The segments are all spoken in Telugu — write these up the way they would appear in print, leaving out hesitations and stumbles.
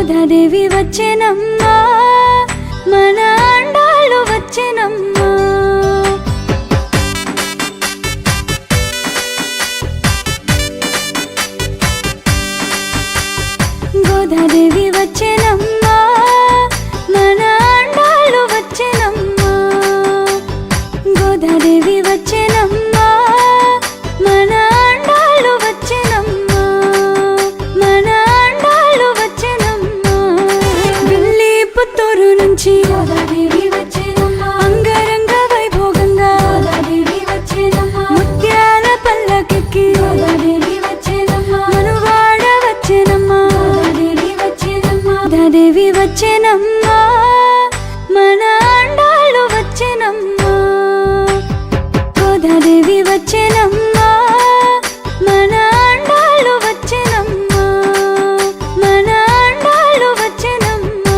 గోదాదేవి వచ్చెనమ్మా, మన అండాలు వచ్చెనమ్మా. గోదాదేవి వచ్చెనమ్మా, మన అండాలు వచ్చెనమ్మా. గోదాదేవి వచ్చెనమ్మా, మన అండాలు వచ్చెనమ్మా. మన అండాలు వచ్చెనమ్మా. ఢిల్లీ పుత్తూరు నుంచి గోదాదేవి వచ్చెనమ్మా, అంగరంగ వైభోగంగా గోదాదేవి వచ్చెనమ్మా. ముత్యాల పల్లకెక్కి గోదాదేవి వచ్చెనమ్మా, మనువాడ వచ్చెనమ్మా. గోదాదేవి వచ్చెనమ్మా, గోదాదేవి వచ్చెనమ్మా, మన అండాలు వచ్చెనమ్మా. గోదాదేవి వచ్చెనమ్మా, మన అండాలు వచ్చెనమ్మా. మన అండాలు వచ్చెనమ్మా.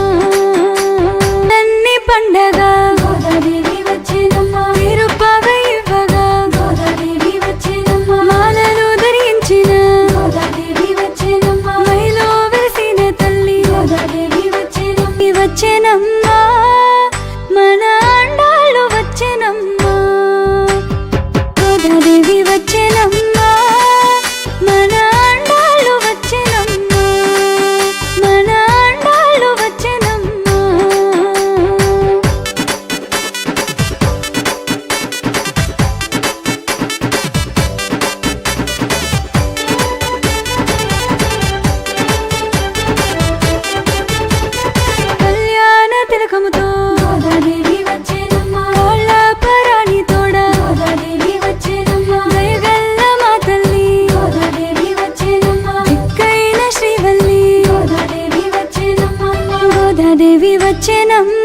అన్ని పండగ గోదాదేవి వచ్చెనమ్మా, తిరుపగ ఇవ్వగా గోదాదేవి వచ్చెనమ్మా. మాలలు ధరించిన గోదాదేవి వచ్చెనమ్మా, మైలో వెలిసిన తల్లి గోదాదేవి వచ్చెనమ్మా. వచ్చెనమ్మా, మన అండాలు వచ్చెనమ్మా. గోదాదేవి వచ్చెనమ్మా, మన అండాలు వచ్చెనమ్మా. మన అండాలు వచ్చెనమ్మా. కళ్యాణ తిలకముతో గోదాదేవి వచ్చెనమ్మా, కాళ్ళ పరాణి తోడ గోదాదేవి వచ్చెనమ్మా. దయగల్ల మా తల్లి గోదాదేవి వచ్చెనమ్మా, దిక్కైన శ్రీవల్లి గోదాదేవి వచ్చెనమ్మా. గోదాదేవి వచ్చెనమ్మా,